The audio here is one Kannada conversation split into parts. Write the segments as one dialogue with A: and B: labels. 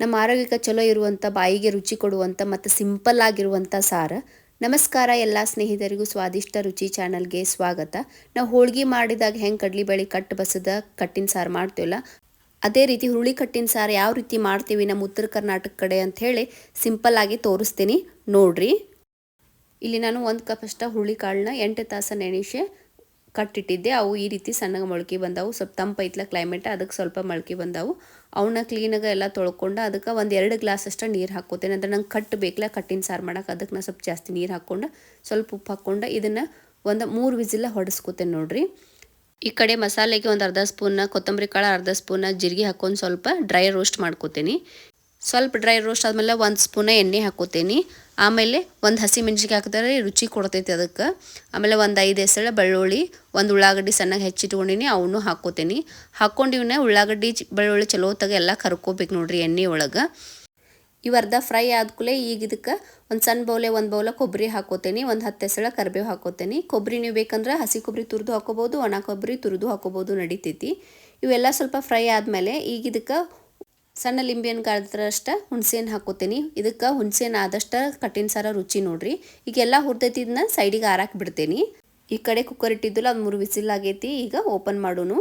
A: ನಮ್ಮ ಆರೋಗ್ಯಕ್ಕೆ ಚಲೋ ಇರುವಂಥ ಬಾಯಿಗೆ ರುಚಿ ಕೊಡುವಂಥ ಮತ್ತು ಸಿಂಪಲ್ ಆಗಿರುವಂಥ ಸಾರು. ನಮಸ್ಕಾರ ಎಲ್ಲ ಸ್ನೇಹಿತರಿಗೂ ಸ್ವಾದಿಷ್ಟ ರುಚಿ ಚಾನಲ್ಗೆ ಸ್ವಾಗತ. ನಾವು ಹೋಳ್ಗೆ ಮಾಡಿದಾಗ ಹೆಂಗೆ ಕಡ್ಲಿಬೇಳೆ ಕಟ್ಟು ಬಸದ ಕಟ್ಟಿನ ಸಾರು ಮಾಡ್ತೀವಲ್ಲ, ಅದೇ ರೀತಿ ಹುರುಳಿ ಕಟ್ಟಿನ ಸಾರು ಯಾವ ರೀತಿ ಮಾಡ್ತೀವಿ ನಮ್ಮ ಉತ್ತರ ಕರ್ನಾಟಕ ಕಡೆ ಅಂಥೇಳಿ ಸಿಂಪಲ್ ಆಗಿ ತೋರಿಸ್ತೀನಿ ನೋಡ್ರಿ. ಇಲ್ಲಿ ನಾನು 1 ಕಪ್ ಅಷ್ಟ ಹುರುಳಿ ಕಾಳನ್ನ 8 ತಾಸು ನೆನೆಸಿ ಕಟ್ಟಿಟ್ಟಿದ್ದೆ. ಅವು ಈ ರೀತಿ ಸಣ್ಣಗೆ ಮೊಳಕೆ ಬಂದವು. ಸ್ವಲ್ಪ ತಂಪೈತ್ಲ ಕ್ಲೈಮೇಟ್, ಅದಕ್ಕೆ ಸ್ವಲ್ಪ ಮೊಳಕೆ ಬಂದವು. ಅವನ್ನ ಕ್ಲೀನಾಗಿ ಎಲ್ಲ ತೊಳ್ಕೊಂಡು ಅದಕ್ಕೆ 1-2 ಗ್ಲಾಸ್ ಅಷ್ಟು ನೀರು ಹಾಕ್ಕೋತೇನೆ. ಅಂದ್ರೆ ನಂಗೆ ಕಟ್ಟು ಬೇಕಲ್ಲ ಕಟ್ಟಿನ ಸಾರು ಮಾಡೋಕೆ, ಅದಕ್ಕೆ ನಾನು ಸ್ವಲ್ಪ ಜಾಸ್ತಿ ನೀರು ಹಾಕ್ಕೊಂಡು ಸ್ವಲ್ಪ ಉಪ್ಪು ಹಾಕ್ಕೊಂಡು ಇದನ್ನು 3 ವಿಸಿಲ ಹೊಡೆಸ್ಕೋತೇನೆ ನೋಡ್ರಿ. ಈ ಕಡೆ ಮಸಾಲೆಗೆ ಒಂದು ಅರ್ಧ ಸ್ಪೂನ್ ಕೊತ್ತಂಬರಿ ಕಾಳು, ಅರ್ಧ ಸ್ಪೂನ್ ಜೀರಿಗೆ ಹಾಕ್ಕೊಂಡು ಸ್ವಲ್ಪ ಡ್ರೈ ರೋಸ್ಟ್ ಮಾಡ್ಕೋತೀನಿ. ಸ್ವಲ್ಪ ಡ್ರೈ ರೋಸ್ಟ್ ಆದಮೇಲೆ 1 ಸ್ಪೂನ ಎಣ್ಣೆ ಹಾಕ್ಕೋತೀನಿ. ಆಮೇಲೆ ಒಂದು ಹಸಿ ಮೆಣಸಿನ್ಕಾಯಿ ಹಾಕಿದ್ರೆ ರುಚಿ ಕೊಡ್ತೈತಿ ಅದಕ್ಕೆ. ಆಮೇಲೆ ಒಂದು 5 ಎಸಳು ಬೆಳ್ಳುಳ್ಳಿ, 1 ಉಳ್ಳಾಗಡ್ಡಿ ಸಣ್ಣಗೆ ಹೆಚ್ಚಿಟ್ಕೊಂಡಿನಿ, ಅವನು ಹಾಕ್ಕೋತೀನಿ. ಹಾಕ್ಕೊಂಡು ಇವನ್ನ ಉಳ್ಳಾಗಡ್ಡಿ ಬೆಳ್ಳುಳ್ಳಿ ಚಲೋ ಹೊತ್ತಾಗ ಎಲ್ಲ ಕರ್ಕೋಬೇಕು ನೋಡ್ರಿ ಎಣ್ಣೆ ಒಳಗೆ. ಇವು ಅರ್ಧ ಫ್ರೈ ಆದ್ಕೂಲೆ ಈಗ ಇದಕ್ಕೆ ಒಂದು ಸಣ್ಣ ಬೌಲೆ 1 ಬೌಲ ಕೊಬ್ಬರಿ ಹಾಕ್ಕೋತೀನಿ. ಒಂದು 10 ಎಸಳು ಕರಿಬೇವು ಹಾಕ್ಕೋತೀನಿ. ಕೊಬ್ಬರಿ ನೀವು ಬೇಕಂದ್ರೆ ಹಸಿ ಕೊಬ್ಬರಿ ತುರಿದು ಹಾಕೋಬೋದು, ಒಣ ಕೊಬ್ಬರಿ ತುರಿದು ಹಾಕೋಬೋದು, ನಡಿತೈತಿ. ಇವೆಲ್ಲ ಸ್ವಲ್ಪ ಫ್ರೈ ಆದಮೇಲೆ ಈಗ ಇದಕ್ಕೆ ಸಣ್ಣ ಲಿಂಬೆಹಣ್ಣು ಗಾಳದ್ರಷ್ಟು ಹುಣಸೆಹಣ್ಣು ಹಾಕ್ಕೋತೀನಿ. ಇದಕ್ಕೆ ಹುಣಸೆಹಣ್ಣು ಆದಷ್ಟು ಕಟ್ಟಿನ ಸಾರು ರುಚಿ ನೋಡ್ರಿ. ಈಗೆಲ್ಲ ಹುರಿದೈತಿ, ಇದನ್ನ ಸೈಡಿಗೆ ಆರಾಕಿ ಬಿಡ್ತೇನೆ. ಈ ಕಡೆ ಕುಕ್ಕರ್ ಇಟ್ಟಿದ್ದಲ್ಲ, ಅದು 3 ವಿಸಿಲ್ ಆಗೈತಿ. ಈಗ ಓಪನ್ ಮಾಡೋನು.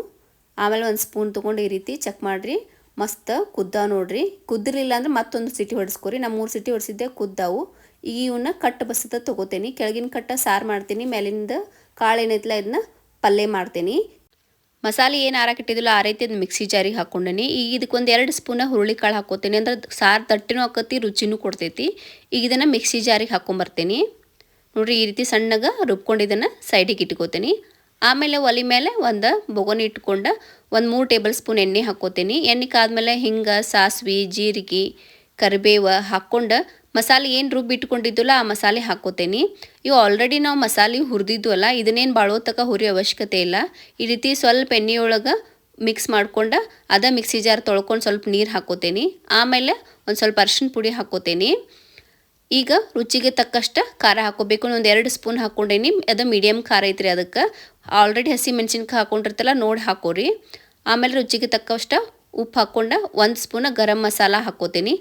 A: ಆಮೇಲೆ 1 ಸ್ಪೂನ್ ತೊಗೊಂಡು ಈ ರೀತಿ ಚೆಕ್ ಮಾಡಿರಿ. ಮಸ್ತ್ ಕುದ್ದ ನೋಡ್ರಿ. ಕುದ್ದಿರಲಿಲ್ಲ ಅಂದ್ರೆ ಮತ್ತೊಂದು ಸಿಟಿ ಹೊಡೆಸ್ಕೊರಿ. ನಾನು 3 ಸಿಟಿ ಹೊಡೆಸಿದ್ದೆ, ಕುದ್ದಾವು. ಈಗ ಇವನ್ನ ಕಟ್ಟು ಬಸದ ತೊಗೋತೀನಿ. ಕೆಳಗಿನ ಕಟ್ಟ ಸಾರು ಮಾಡ್ತೀನಿ, ಮೇಲಿಂದ ಕಾಳು ಏನೈತಲ್ಲ ಇದನ್ನ ಪಲ್ಯ ಮಾಡ್ತೀನಿ. ಮಸಾಲೆ ಏನು ಆರಾಕಿಟ್ಟಿದ್ದಿಲ್ಲ ಆ ರೀತಿ ಅದು ಮಿಕ್ಸಿ ಜಾರಿಗೆ ಹಾಕ್ಕೊಂಡೇನಿ. ಈಗ ಇದಕ್ಕೆ 2 ಸ್ಪೂನ ಹುರುಳಿ ಕಾಳು ಹಾಕ್ಕೋತೀನಿ. ಅಂದ್ರೆ ಸಾರು ತಟ್ಟಿನೂ ಹಾಕತಿ, ರುಚಿನೂ ಕೊಡ್ತೈತಿ. ಈಗ ಇದನ್ನು ಮಿಕ್ಸಿ ಜಾರಿಗೆ ಹಾಕ್ಕೊಂಬರ್ತೀನಿ ನೋಡ್ರಿ. ಈ ರೀತಿ ಸಣ್ಣಗೆ ರುಬ್ಕೊಂಡು ಇದನ್ನು ಸೈಡಿಗೆ ಇಟ್ಕೋತೀನಿ. ಆಮೇಲೆ ಒಲೆ ಮೇಲೆ ಒಂದು ಬೊಗೋನಿ ಇಟ್ಕೊಂಡು 3 ಟೇಬಲ್ ಸ್ಪೂನ್ ಎಣ್ಣೆ ಹಾಕ್ಕೋತೀನಿ. ಎಣ್ಣೆ ಕಾದ್ಮೇಲೆ ಹಿಂಗೆ, ಸಾಸಿವೆ, ಜೀರಿಗೆ, ಕರಿಬೇವು ಹಾಕ್ಕೊಂಡು ಮಸಾಲೆ ಏನು ರುಬ್ಬಿಟ್ಕೊಂಡಿದ್ದಲ್ಲ ಆ ಮಸಾಲೆ ಹಾಕ್ಕೋತೀನಿ. ಇವು ಆಲ್ರೆಡಿ ನಾವು ಮಸಾಲೆ ಹುರಿದಿದ್ವಲ್ಲ, ಇದನ್ನೇನು ಬಾಳೋತಕ ಹುರಿಯೋ ಅವಶ್ಯಕತೆ ಇಲ್ಲ. ಈ ರೀತಿ ಸ್ವಲ್ಪ ಎಣ್ಣೆಯೊಳಗೆ ಮಿಕ್ಸ್ ಮಾಡ್ಕೊಂಡು ಮಿಕ್ಸಿ ಜಾರ್ ತೊಳ್ಕೊಂಡು ಸ್ವಲ್ಪ ನೀರು ಹಾಕ್ಕೋತೀನಿ. ಆಮೇಲೆ ಒಂದು ಸ್ವಲ್ಪ ಅರಿಶಿನ ಪುಡಿ ಹಾಕ್ಕೋತೀನಿ. ಈಗ ರುಚಿಗೆ ತಕ್ಕಷ್ಟು ಖಾರ ಹಾಕ್ಕೋಬೇಕು. ಒಂದು 2 ಸ್ಪೂನ್ ಹಾಕ್ಕೊಂಡೇನಿ. ಅದು ಮೀಡಿಯಮ್ ಖಾರ ಐತ್ರಿ. ಅದಕ್ಕೆ ಆಲ್ರೆಡಿ ಹಸಿ ಮೆಣಸಿನ್ಕಾಯಿ ಹಾಕ್ಕೊಂಡಿರ್ತಲ್ಲ, ನೋಡಿ ಹಾಕೋರಿ. ಆಮೇಲೆ ರುಚಿಗೆ ತಕ್ಕಷ್ಟು ಉಪ್ಪು ಹಾಕ್ಕೊಂಡು 1 ಸ್ಪೂನ್ ಗರಂ ಮಸಾಲ ಹಾಕ್ಕೋತೀನಿ.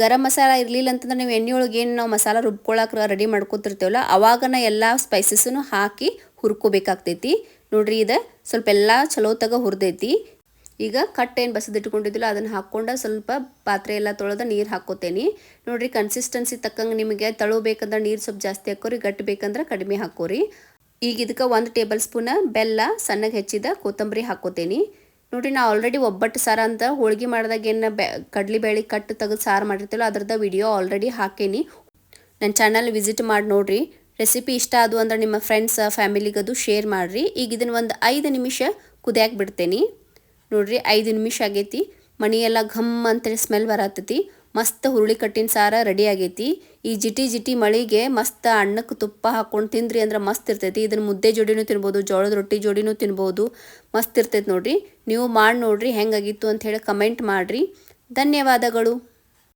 A: ಗರಂ ಮಸಾಲ ಇರಲಿಲ್ಲ ಅಂತಂದ್ರೆ ನೀವು ಎಣ್ಣೆಯೊಳಗೆ ಏನು ನಾವು ಮಸಾಲ ರುಬ್ಕೊಳಕ್ಕೆ ರೆಡಿ ಮಾಡ್ಕೊತಿರ್ತೇವಲ್ಲ, ಅವಾಗನ ಎಲ್ಲ ಸ್ಪೈಸಸ್ಸನ್ನು ಹಾಕಿ ಹುರ್ಕೋಬೇಕಾಗ್ತೈತಿ ನೋಡ್ರಿ. ಇದು ಸ್ವಲ್ಪ ಎಲ್ಲ ಚಲೋ ತಗ ಹುರಿದೈತಿ. ಈಗ ಕಟ್ಟೇನು ಬಸದಿಟ್ಕೊಂಡಿದ್ದಿಲ್ಲ ಅದನ್ನು ಹಾಕ್ಕೊಂಡು ಸ್ವಲ್ಪ ಪಾತ್ರೆ ಎಲ್ಲ ತೊಳೆದ ನೀರು ಹಾಕ್ಕೋತೇನೆ ನೋಡ್ರಿ. ಕನ್ಸಿಸ್ಟೆನ್ಸಿ ತಕ್ಕಂಗೆ ನಿಮಗೆ ತಳು ಬೇಕಂದ್ರೆ ನೀರು ಸ್ವಲ್ಪ ಜಾಸ್ತಿ ಹಾಕೋರಿ, ಗಟ್ಟಿ ಬೇಕಂದ್ರೆ ಕಡಿಮೆ ಹಾಕೋರಿ. ಈಗ ಇದಕ್ಕೆ 1 ಟೇಬಲ್ ಸ್ಪೂನ್ ಬೆಲ್ಲ, ಸಣ್ಣಗೆ ಹೆಚ್ಚಿದ ಕೊತ್ತಂಬರಿ ಹಾಕ್ಕೋತೇನೆ ನೋಡ್ರಿ. ನಾವು ಆಲ್ರೆಡಿ ಒಬ್ಬಟ್ಟು ಸಾರು ಅಂತ ಹೋಳ್ಗೆ ಮಾಡಿದಾಗ ಏನು ಕಡ್ಲಿಬೇಳೆ ಕಟ್ಟು ತೆಗೆದು ಸಾರು ಮಾಡಿರ್ತೀವಲ್ಲ, ಅದ್ರದ್ದು ವಿಡಿಯೋ ಆಲ್ರೆಡಿ ಹಾಕೇನಿ. ನನ್ನ ಚಾನಲ್ ವಿಸಿಟ್ ಮಾಡಿ ನೋಡ್ರಿ. ರೆಸಿಪಿ ಇಷ್ಟ ಆದವು ಅಂದ್ರೆ ನಿಮ್ಮ ಫ್ರೆಂಡ್ಸ್ ಫ್ಯಾಮಿಲಿಗದು ಶೇರ್ ಮಾಡಿರಿ. ಈಗ ಇದನ್ನು ಒಂದು 5 ನಿಮಿಷ ಕುದಿಯಾಕೆ ಬಿಡ್ತೇನೆ ನೋಡ್ರಿ. 5 ನಿಮಿಷ ಆಗೈತಿ. ಮನೆಯೆಲ್ಲ ಘಮ್ ಅಂತೇಳಿ ಸ್ಮೆಲ್ ಬರತ್ತೈತಿ. ಮಸ್ತ್ ಹುರುಳಿ ಕಟ್ಟಿನ ಸಾರು ರೆಡಿ ಆಗೈತಿ. ಈ ಜಿಟಿ ಮಳಿಗೆ ಮಸ್ತ್ ಅನ್ನಕ್ಕೆ ತುಪ್ಪ ಹಾಕ್ಕೊಂಡು ತಿಂದ್ರಿ ಅಂದ್ರೆ ಮಸ್ತ್ ಇರ್ತೈತಿ. ಇದನ್ನು ಮುದ್ದೆ ಜೋಡಿನೂ ತಿನ್ಬೋದು, ಜೋಳದ ರೊಟ್ಟಿ ಜೋಡಿನೂ ತಿನ್ಬೋದು. ಮಸ್ತ್ ಇರ್ತೈತಿ ನೋಡ್ರಿ. ನೀವು ಮಾಡಿ ನೋಡ್ರಿ ಹೆಂಗಾಗಿತ್ತು ಅಂತ ಹೇಳಿ ಕಮೆಂಟ್ ಮಾಡಿರಿ. ಧನ್ಯವಾದಗಳು.